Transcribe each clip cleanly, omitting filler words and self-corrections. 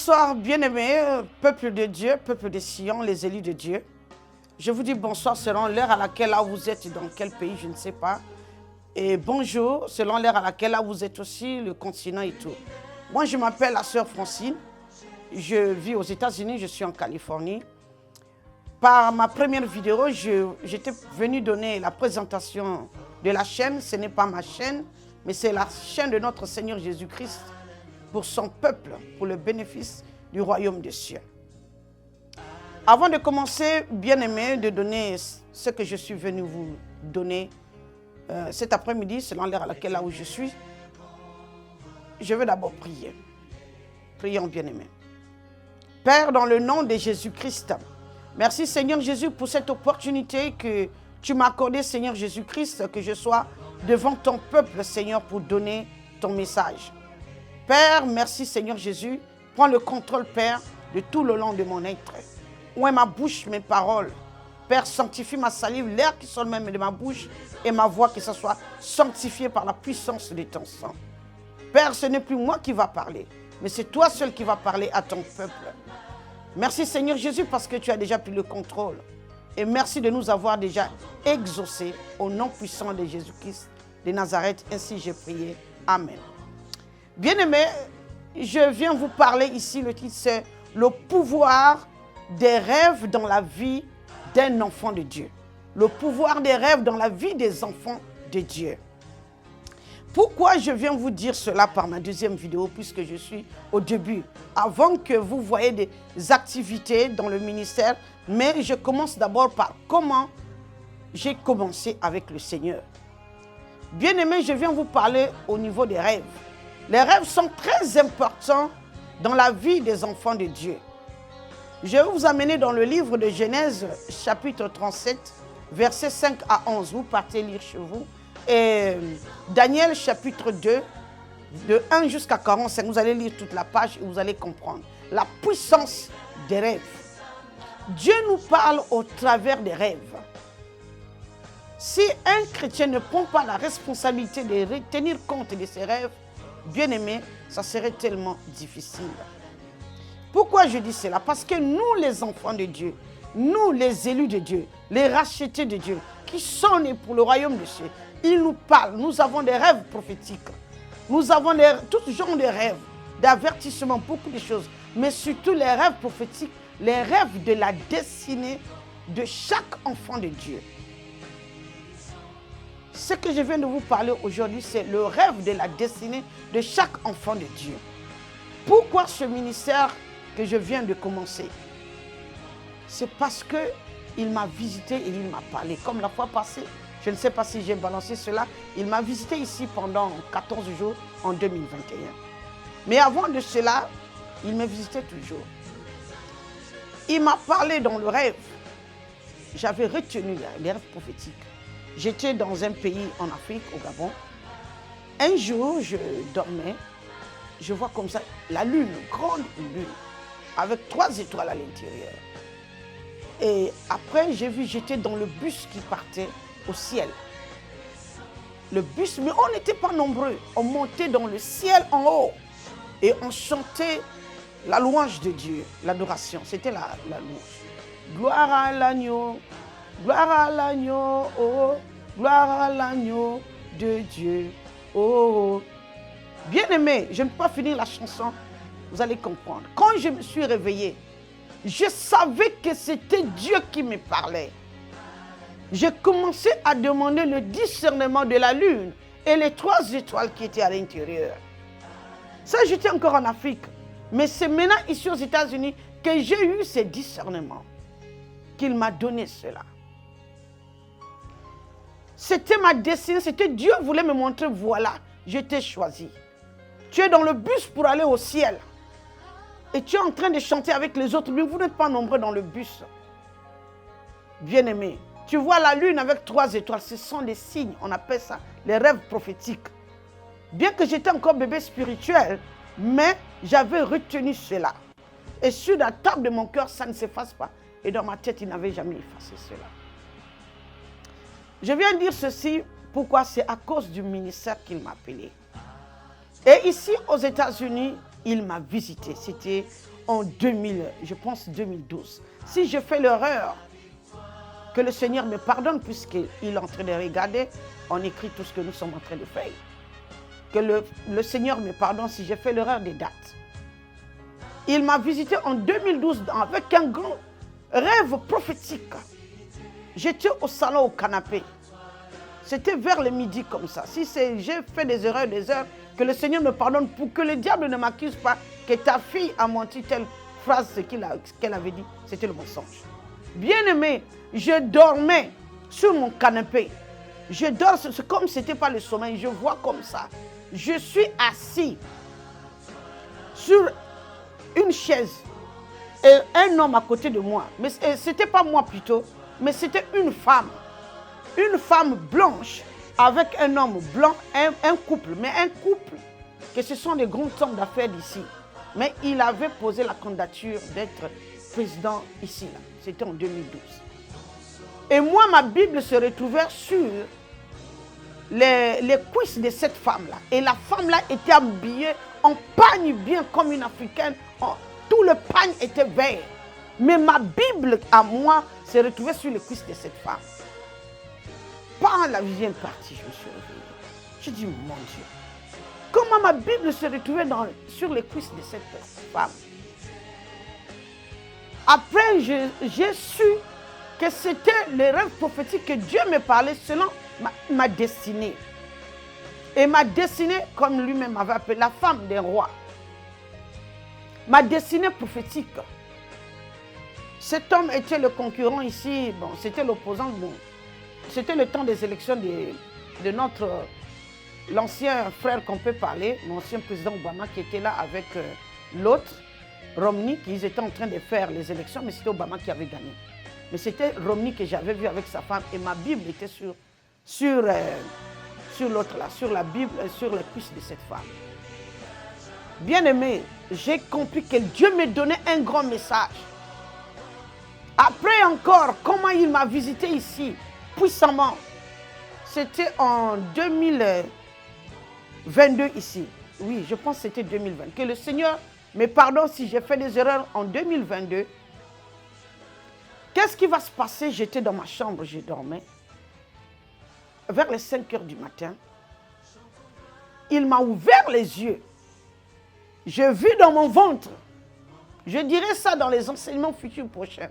Bonsoir, bien-aimés, peuple de Dieu, peuple de Sion, les élus de Dieu. Je vous dis bonsoir selon l'heure à laquelle là vous êtes, dans quel pays, je ne sais pas. Et bonjour selon l'heure à laquelle là vous êtes aussi, le continent et tout. Moi, je m'appelle la sœur Francine. Je vis aux États-Unis, je suis en Californie. Par ma première vidéo, j'étais venu donner la présentation de la chaîne. Ce n'est pas ma chaîne, mais c'est la chaîne de notre Seigneur Jésus-Christ pour son peuple, pour le bénéfice du royaume des cieux. Avant de commencer, bien-aimé, de donner ce que je suis venu vous donner cet après-midi, selon l'heure à laquelle là où je suis, je vais d'abord prier. Prions, bien-aimé. Père, dans le nom de Jésus-Christ, merci Seigneur Jésus pour cette opportunité que tu m'as accordée, Seigneur Jésus-Christ, que je sois devant ton peuple, Seigneur, pour donner ton message. Père, merci Seigneur Jésus, prends le contrôle, Père, de tout le long de mon être. Où est ma bouche, mes paroles? Père, sanctifie ma salive, l'air qui sonne même de ma bouche et ma voix, que ce soit sanctifié par la puissance de ton sang. Père, ce n'est plus moi qui va parler, mais c'est toi seul qui va parler à ton peuple. Merci Seigneur Jésus parce que tu as déjà pris le contrôle. Et merci de nous avoir déjà exaucés au nom puissant de Jésus-Christ de Nazareth. Ainsi j'ai prié. Amen. Bien-aimés, je viens vous parler ici, le titre c'est « Le pouvoir des rêves dans la vie d'un enfant de Dieu ». Le pouvoir des rêves dans la vie des enfants de Dieu. Pourquoi je viens vous dire cela par ma deuxième vidéo, puisque je suis au début, avant que vous voyez des activités dans le ministère, mais je commence d'abord par comment j'ai commencé avec le Seigneur. Bien-aimés, je viens vous parler au niveau des rêves. Les rêves sont très importants dans la vie des enfants de Dieu. Je vais vous amener dans le livre de Genèse, chapitre 37, versets 5 à 11. Vous partez lire chez vous. Et Daniel, chapitre 2, de 1 jusqu'à 45. Vous allez lire toute la page et vous allez comprendre la puissance des rêves. Dieu nous parle au travers des rêves. Si un chrétien ne prend pas la responsabilité de tenir compte de ses rêves, bien aimé, ça serait tellement difficile. Pourquoi je dis cela? Parce que nous, les enfants de Dieu, nous, les élus de Dieu, les rachetés de Dieu, qui sont nés pour le royaume de Dieu, ils nous parlent. Nous avons des rêves prophétiques. Nous avons tout genre de rêves, d'avertissements, beaucoup de choses. Mais surtout les rêves prophétiques, les rêves de la destinée de chaque enfant de Dieu. Ce que je viens de vous parler aujourd'hui, c'est le rêve de la destinée de chaque enfant de Dieu. Pourquoi ce ministère que je viens de commencer? C'est parce qu'il m'a visité et il m'a parlé. Comme la fois passée, je ne sais pas si j'ai balancé cela, il m'a visité ici pendant 14 jours en 2021. Mais avant de cela, il me visitait toujours. Il m'a parlé dans le rêve. J'avais retenu les rêves prophétiques. J'étais dans un pays en Afrique, au Gabon. Un jour, je dormais, je vois comme ça la lune, grande lune, avec 3 étoiles à l'intérieur. Et après, j'ai vu, j'étais dans le bus qui partait au ciel. Le bus, mais on n'était pas nombreux. On montait dans le ciel en haut et on chantait la louange de Dieu, l'adoration. C'était la louange. Gloire à l'agneau. Gloire à l'agneau, oh, gloire à l'agneau de Dieu, oh. Bien-aimé, je ne peux pas finir la chanson, vous allez comprendre. Quand je me suis réveillé, je savais que c'était Dieu qui me parlait. J'ai commencé à demander le discernement de la lune et les 3 étoiles qui étaient à l'intérieur. Ça, j'étais encore en Afrique, mais c'est maintenant ici aux États-Unis que j'ai eu ce discernement, qu'il m'a donné cela. C'était ma destinée, c'était Dieu voulait me montrer, voilà, je t'ai choisi. Tu es dans le bus pour aller au ciel. Et tu es en train de chanter avec les autres, mais vous n'êtes pas nombreux dans le bus. Bien-aimé, tu vois la lune avec 3 étoiles, ce sont des signes, on appelle ça les rêves prophétiques. Bien que j'étais encore bébé spirituel, mais j'avais retenu cela. Et sur la table de mon cœur, ça ne s'efface pas. Et dans ma tête, il n'avait jamais effacé cela. Je viens dire ceci, pourquoi? C'est à cause du ministère qu'il m'a appelé. Et ici, aux États-Unis, il m'a visité. C'était en 2000, je pense 2012. Si je fais l'erreur, que le Seigneur me pardonne puisqu'il est en train de regarder, on écrit tout ce que nous sommes en train de faire. Que le Seigneur me pardonne si j'ai fait l'erreur des dates. Il m'a visité en 2012 avec un grand rêve prophétique. J'étais au salon au canapé. C'était vers le midi comme ça. Si j'ai fait des erreurs, que le Seigneur me pardonne pour que le diable ne m'accuse pas que ta fille a menti telle phrase, ce qu'elle avait dit, c'était le mensonge. Bien-aimé, je dormais sur mon canapé. Je dors, c'est comme si ce n'était pas le sommeil, je vois comme ça. Je suis assis sur une chaise et un homme à côté de moi. Mais ce n'était pas moi plutôt, mais c'était une femme. Une femme blanche avec un homme blanc, un couple. Mais un couple, que ce sont des grands hommes d'affaires d'ici. Mais il avait posé la candidature d'être président ici. C'était en 2012. Et moi, ma Bible se retrouvait sur les cuisses de cette femme-là. Et la femme-là était habillée en pagne bien comme une africaine. Tout le pagne était vert. Mais ma Bible à moi se retrouvait sur les cuisses de cette femme. Par la deuxième partie, je me suis réveillée. Je dis, mon Dieu, comment ma Bible se retrouvait sur les cuisses de cette femme? Après, j'ai su que c'était le rêve prophétique que Dieu me parlait selon ma destinée. Et ma destinée, comme lui-même m'avait appelé, la femme d'un roi. Ma destinée prophétique. Cet homme était le concurrent ici, bon, c'était l'opposant. Bon, c'était le temps des élections de l'ancien frère qu'on peut parler, l'ancien président Obama qui était là avec l'autre, Romney, qu'ils étaient en train de faire les élections, mais c'était Obama qui avait gagné. Mais c'était Romney que j'avais vu avec sa femme et ma Bible était sur l'autre là, sur la Bible, sur les cuisses de cette femme. Bien-aimé, j'ai compris que Dieu me donnait un grand message. Après encore, comment il m'a visité ici, puissamment. C'était en 2022 ici. Oui, je pense que c'était 2020. Que le Seigneur me pardonne si j'ai fait des erreurs en 2022. Qu'est-ce qui va se passer? J'étais dans ma chambre, je dormais. Vers les 5 heures du matin, il m'a ouvert les yeux. J'ai vu dans mon ventre. Je dirai ça dans les enseignements futurs prochains.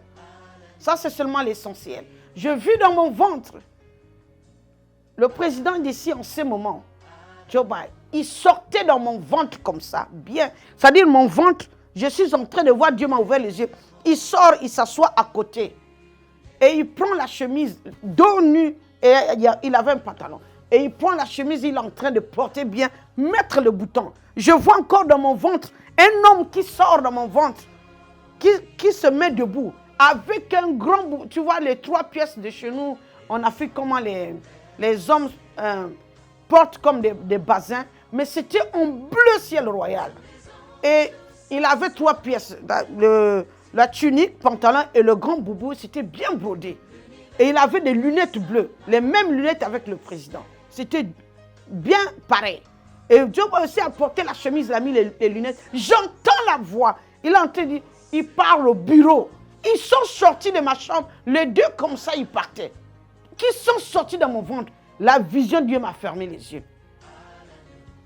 Ça, c'est seulement l'essentiel. Je vis dans mon ventre. Le président d'ici, en ce moment, Joe Biden, il sortait dans mon ventre comme ça, bien. C'est-à-dire mon ventre, je suis en train de voir, Dieu m'a ouvert les yeux. Il sort, il s'assoit à côté. Et il prend la chemise, dos nu, et il avait un pantalon. Et il prend la chemise, il est en train de porter bien, mettre le bouton. Je vois encore dans mon ventre un homme qui sort dans mon ventre, qui se met debout. Avec un grand... Tu vois, les 3 pièces de chez nous, en Afrique, comment les hommes portent comme des basins. Mais c'était en bleu ciel royal. Et il avait 3 pièces. La tunique, pantalon et le grand boubou, c'était bien brodé. Et il avait des lunettes bleues. Les mêmes lunettes avec le président. C'était bien pareil. Et Dieu aussi a porté la chemise, il a mis les lunettes. J'entends la voix. Il est en train de dire, il parle au bureau. Ils sont sortis de ma chambre, les deux comme ça, ils partaient. Qui sont sortis dans mon ventre. La vision de Dieu m'a fermé les yeux.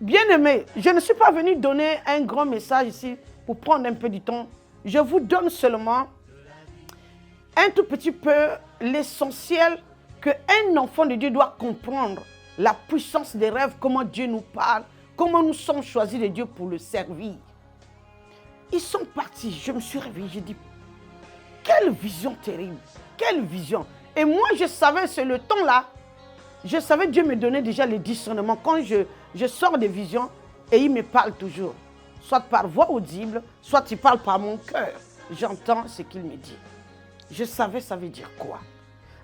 Bien-aimés, je ne suis pas venu donner un grand message ici pour prendre un peu du temps. Je vous donne seulement un tout petit peu l'essentiel qu'un enfant de Dieu doit comprendre. La puissance des rêves, comment Dieu nous parle, comment nous sommes choisis de Dieu pour le servir. Ils sont partis, je me suis réveillé, j'ai dit, quelle vision terrible, quelle vision. Et moi, je savais, c'est le temps là, je savais Dieu me donnait déjà les discernements. Quand je sors des visions, et il me parle toujours. Soit par voix audible, soit il parle par mon cœur. J'entends ce qu'il me dit. Je savais ça veut dire quoi.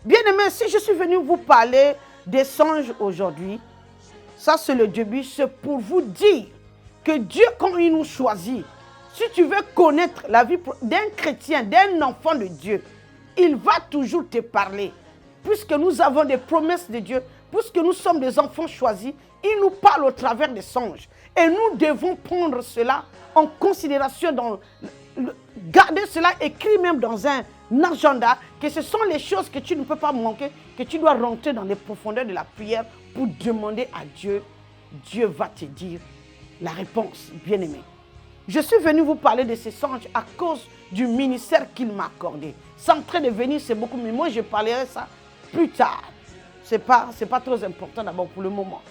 Bien-aimés, si je suis venu vous parler des songes aujourd'hui, ça c'est le début, c'est pour vous dire que Dieu, quand il nous choisit, si tu veux connaître la vie d'un chrétien, d'un enfant de Dieu, il va toujours te parler. Puisque nous avons des promesses de Dieu, puisque nous sommes des enfants choisis, il nous parle au travers des songes. Et nous devons prendre cela en considération, garder cela écrit même dans un agenda, que ce sont les choses que tu ne peux pas manquer, que tu dois rentrer dans les profondeurs de la prière pour demander à Dieu. Dieu va te dire la réponse, bien-aimé. Je suis venu vous parler de ces songes à cause du ministère qu'il m'a accordé. Sans train de venir, c'est beaucoup mieux. Moi, je parlerai ça plus tard. Ce n'est pas trop important d'abord pour le moment.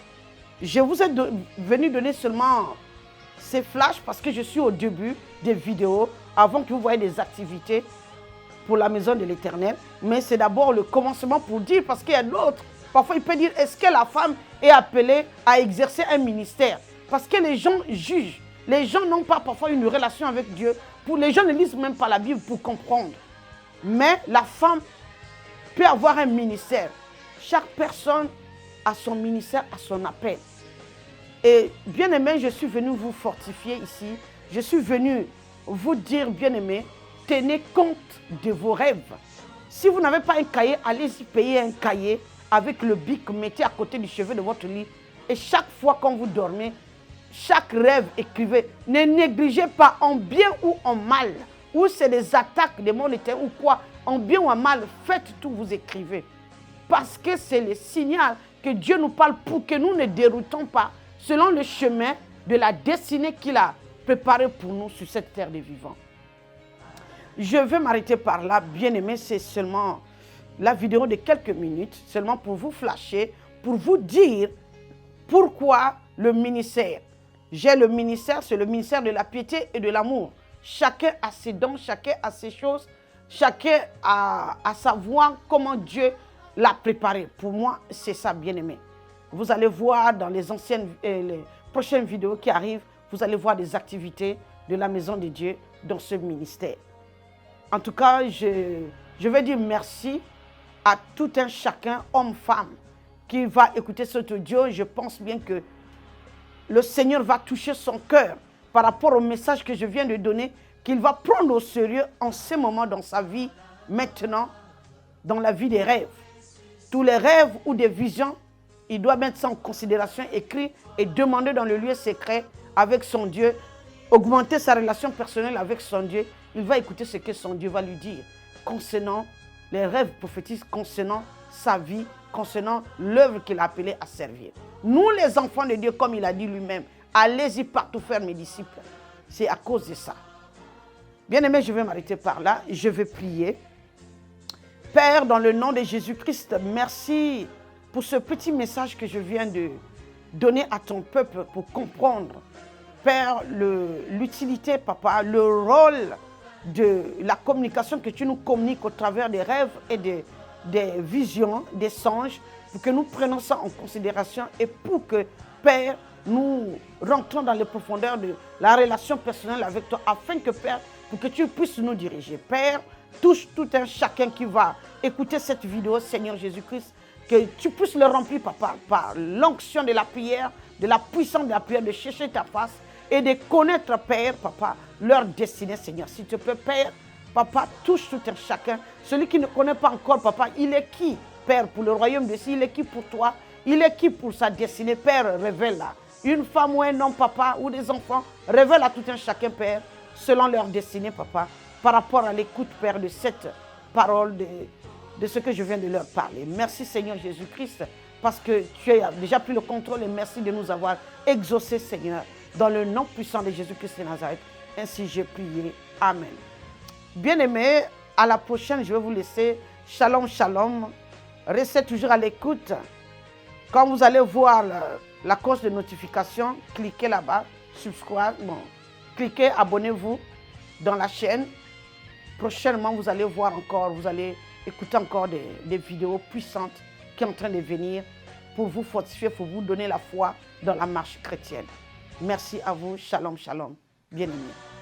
Je vous ai venu donner seulement ces flashs parce que je suis au début des vidéos, avant que vous voyez des activités pour la maison de l'Éternel. Mais c'est d'abord le commencement pour dire, parce qu'il y a d'autres. Parfois, il peut dire, est-ce que la femme est appelée à exercer un ministère? Parce que les gens jugent. Les gens n'ont pas parfois une relation avec Dieu. Les gens ne lisent même pas la Bible pour comprendre. Mais la femme peut avoir un ministère. Chaque personne a son ministère, a son appel. Et bien aimé, je suis venu vous fortifier ici. Je suis venu vous dire, bien aimé, tenez compte de vos rêves. Si vous n'avez pas un cahier, allez-y payer un cahier avec le bic, mettez à côté du chevet de votre lit. Et chaque fois quand vous dormez, chaque rêve, écrivez. Ne négligez pas en bien ou en mal. Ou c'est des attaques des mondes éternels ou quoi. En bien ou en mal, faites tout, vous écrivez. Parce que c'est le signal que Dieu nous parle pour que nous ne déroutons pas selon le chemin de la destinée qu'il a préparée pour nous sur cette terre des vivants. Je vais m'arrêter par là, bien aimé, c'est seulement la vidéo de quelques minutes, seulement pour vous flasher, pour vous dire pourquoi le ministère. J'ai le ministère, c'est le ministère de la piété et de l'amour. Chacun a ses dons, chacun a ses choses, chacun a savoir comment Dieu l'a préparé. Pour moi, c'est ça, bien aimé. Vous allez voir dans les prochaines vidéos qui arrivent, vous allez voir des activités de la maison de Dieu dans ce ministère. En tout cas, je vais dire merci à tout un chacun, homme, femme, qui va écouter cet audio. Je pense bien que le Seigneur va toucher son cœur par rapport au message que je viens de donner, qu'il va prendre au sérieux en ce moment dans sa vie, maintenant, dans la vie des rêves. Tous les rêves ou des visions, il doit mettre ça en considération, écrit et demander dans le lieu secret avec son Dieu, augmenter sa relation personnelle avec son Dieu. Il va écouter ce que son Dieu va lui dire concernant les rêves prophétiques, concernant sa vie, concernant l'œuvre qu'il a appelé à servir. Nous, les enfants de Dieu, comme il a dit lui-même, allez-y partout faire mes disciples. C'est à cause de ça. Bien aimé, je vais m'arrêter par là. Je vais prier. Père, dans le nom de Jésus-Christ, merci pour ce petit message que je viens de donner à ton peuple pour comprendre, Père, l'utilité, Papa, le rôle de la communication que tu nous communiques au travers des rêves et des visions, des songes, pour que nous prenions ça en considération et pour que, Père, nous rentrons dans les profondeurs de la relation personnelle avec toi, afin que, Père, pour que tu puisses nous diriger. Père, touche tout un chacun qui va écouter cette vidéo, Seigneur Jésus-Christ, que tu puisses le remplir, Papa, par l'onction de la prière, de la puissance de la prière, de chercher ta face et de connaître, Père, Papa, leur destinée, Seigneur. S'il te plaît, Père, Papa, touche tout un chacun. Celui qui ne connaît pas encore, Papa, il est qui, Père, pour le royaume de Dieu? Il est qui pour toi? Il est qui pour sa destinée? Père, révèle-la. Une femme ou un homme, Papa, ou des enfants, révèle à tout un chacun, Père, selon leur destinée, Papa, par rapport à l'écoute, Père, de cette parole, de ce que je viens de leur parler. Merci, Seigneur Jésus-Christ, parce que tu as déjà pris le contrôle et merci de nous avoir exaucés, Seigneur, dans le nom puissant de Jésus-Christ de Nazareth. Ainsi j'ai prié. Amen. Bien-aimés, à la prochaine, je vais vous laisser. Shalom, shalom. Restez toujours à l'écoute. Quand vous allez voir la cloche de notification, cliquez là-bas, subscribe, cliquez, abonnez-vous dans la chaîne. Prochainement, vous allez voir encore, vous allez écouter encore des vidéos puissantes qui sont en train de venir pour vous fortifier, pour vous donner la foi dans la marche chrétienne. Merci à vous. Shalom, shalom. Bien-aimés.